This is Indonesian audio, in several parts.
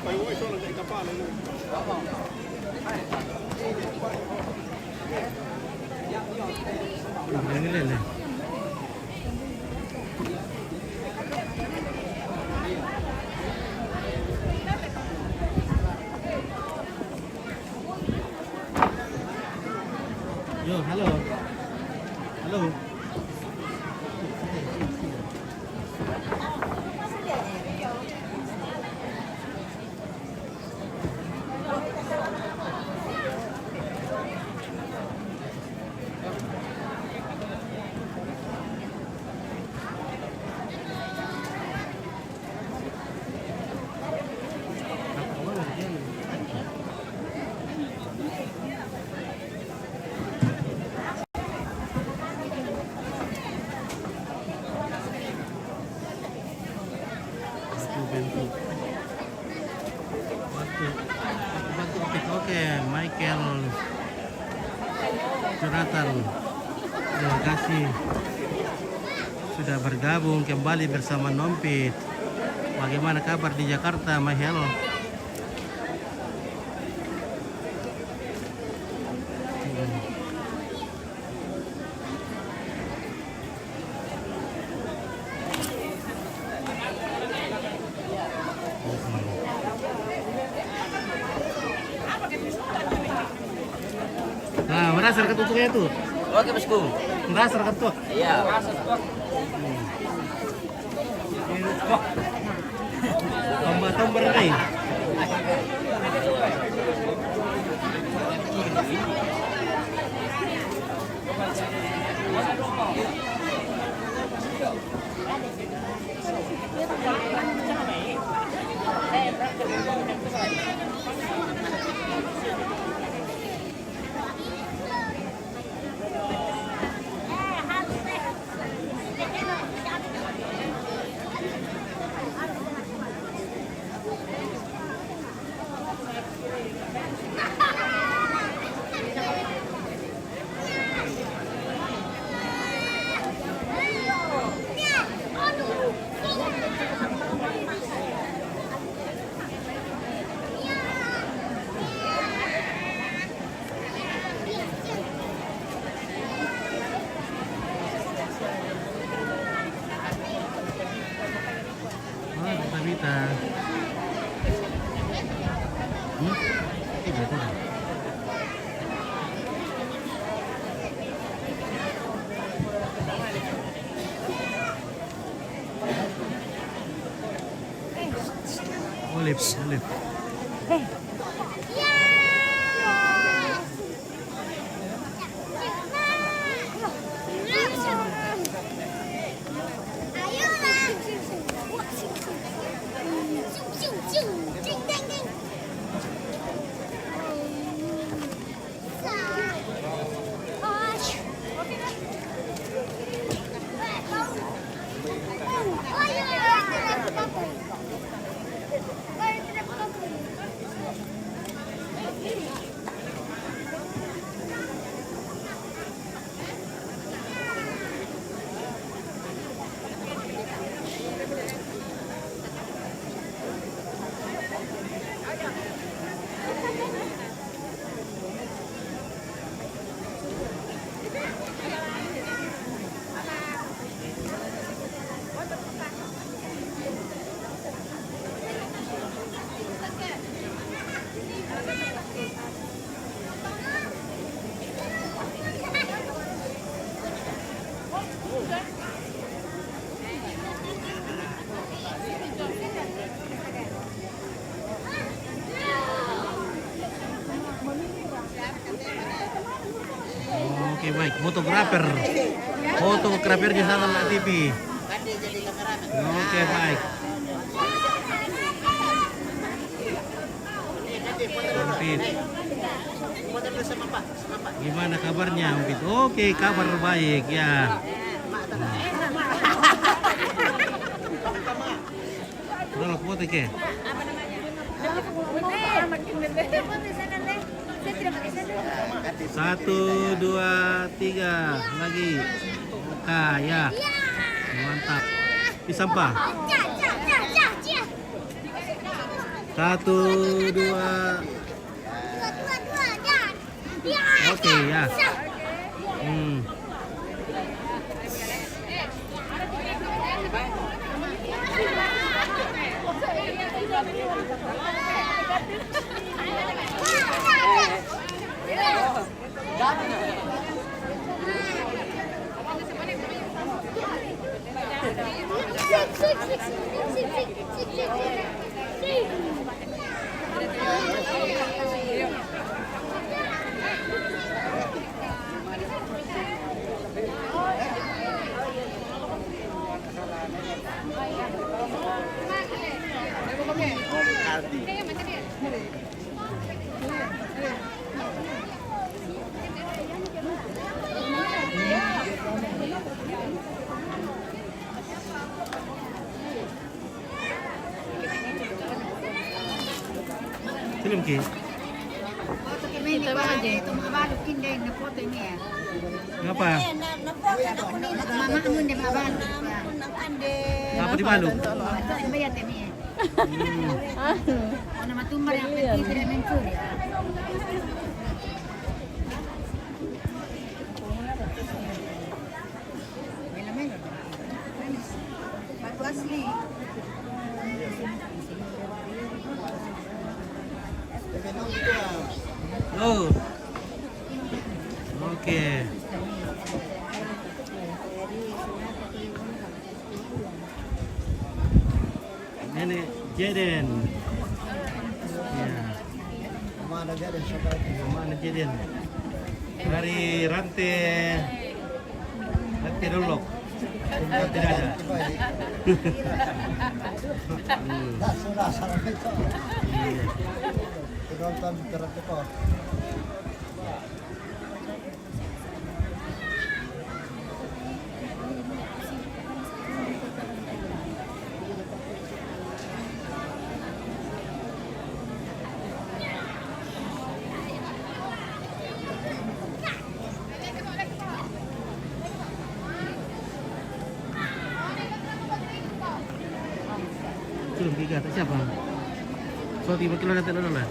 Yo, halo. Halo. Oke, Michael Jonathan, terima kasih sudah bergabung kembali bersama Nompit. Bagaimana kabar di Jakarta, Michael? Nah, merasa ketutupnya itu. Oke, Bosku. Merasa ketut. Iya. Tombol nih. Vita. Iya, tuh. Olive. Oke, baik, fotografer di sana Nak TV. Oke, baik. Ampit. Gimana kabarnya, Ampit? Oke, kabar baik ya. Udah foto ke? Satu, dua, tiga, lagi. Ya, mantap. Di sampah. Satu, dua. Oke ya. Film Ki. Kita aja itu mga bago kinday na po tayo niya. Ngapa? Mama amun de mama. Ngapa di Palu? Ito ang bayat niya. Ano matumbar yang pergi sila mencuri. Melo-melo. Bago asli. Oh. Oke. Nenek Jaden. Ya. Mana Jaden siapa? Mana Jaden? Dari rantai Dolok. Tidak ada. Sudah salah itu. Iya. Penonton berat itu. Belum tiga, tak siapa? So, 5 kilo natin ano na?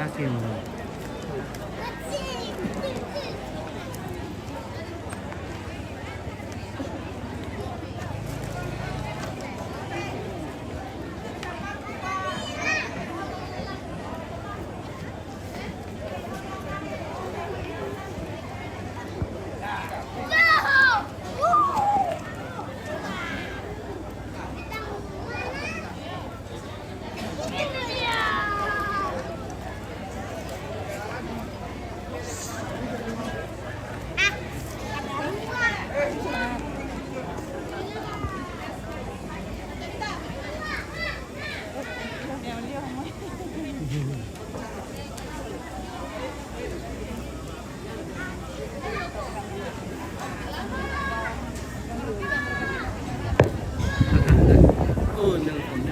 Hakim. Oh, nelpon.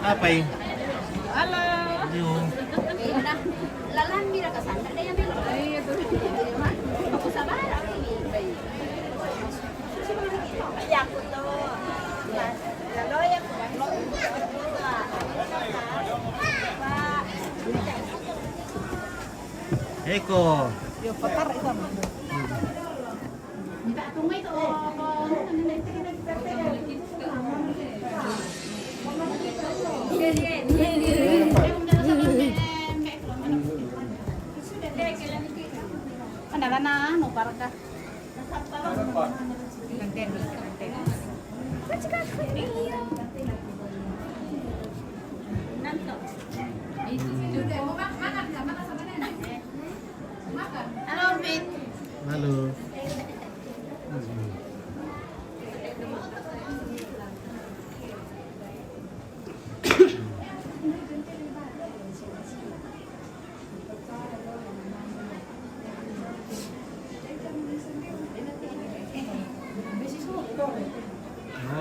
Apa ini? Halo. Yung Lalan mira ka sandal ya melo. Ay, ito. Ako sa bara. Eko. Yo patar ito. Minta tumay to. Ano na ano para ka. Kanten, kanten. Halo, Fit. Halo.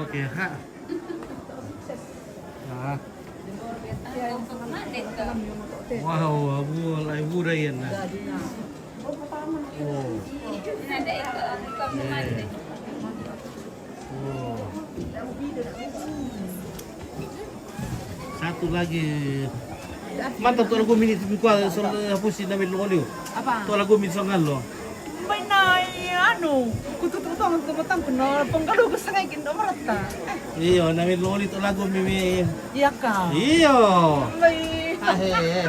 Oke, ha. Ah. Wow, abu lai burayan na. Oh. Yeah. Oh. Satu lagi. Mantap tuh lagu minit kual soal hapusin namin lo. Apa? Tuh lagu minit sangal lo. May na ano, kutututong tumatang kuno pangkalugo sa ngay kindomarata. Iyo, namin lo itu lagu mimi. Iya ka. Iyo. May Ahe.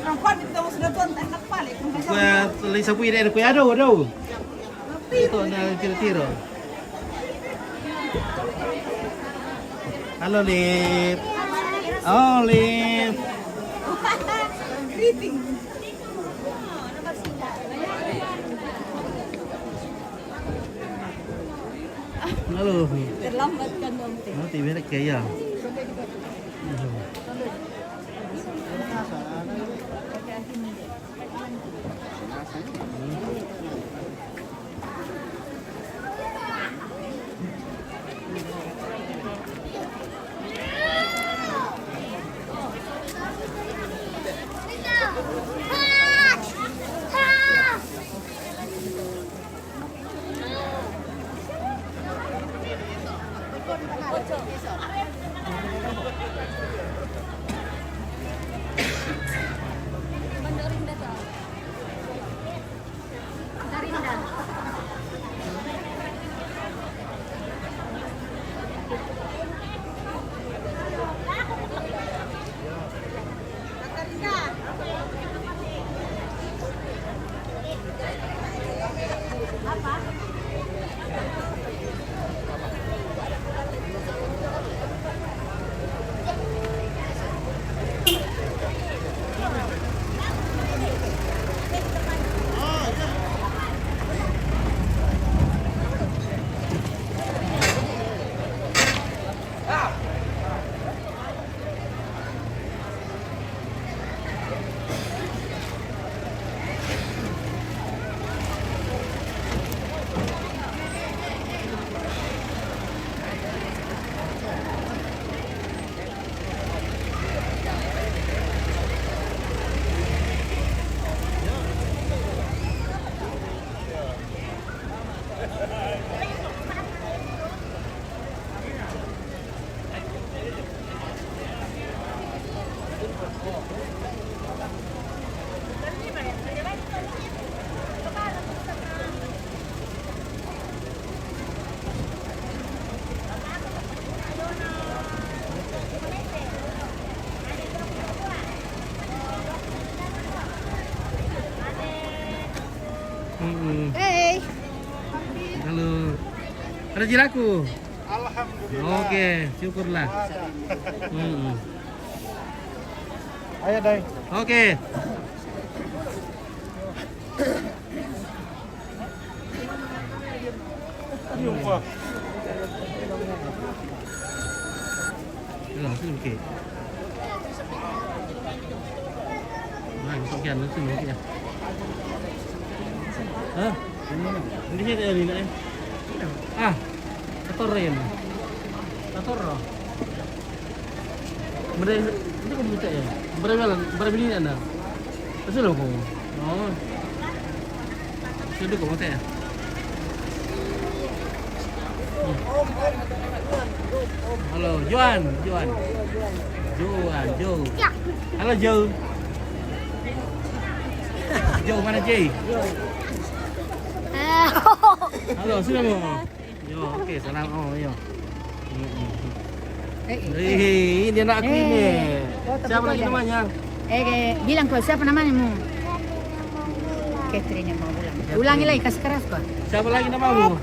ang panit daw sa doon anak palik. Kuya, tuloy sa puwi na kuya daw. Ito na tiro-tiro. Halo, Lip. Oh, Lip. Greeting. Halo. Terlambat ka nung te. Oh, tiba nak kaya. Hey. Halo. Ada jilaku? Alhamdulillah. Oke, syukurlah. Ayo, Dai. Oke. Jumpa. Rồi, xin kì. Này, không kèn nó xin nó kìa. Hả? Hindi siya tayo nila eh. Ah, Tator yan. Tator ro. Hindi ko buta eh. Marami din na. Kasi lo ko. Oo. Hindi ko buta eh. Halo, Joan. Halo, Jo. Joe mana Jay? Halo, sino mo? Yo, okay, salam. Oh, yo. Ini anak aku ini. Siapa lagi namanya? Bilang kau siapa namanya mu? Catherine yang mau ulang. Ulangi lagi kasih keras kau. Siapa lagi namamu?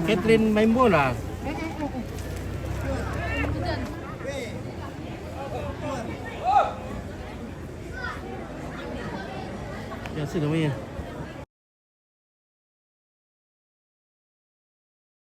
Catherine main bola. Ya, sino namanya?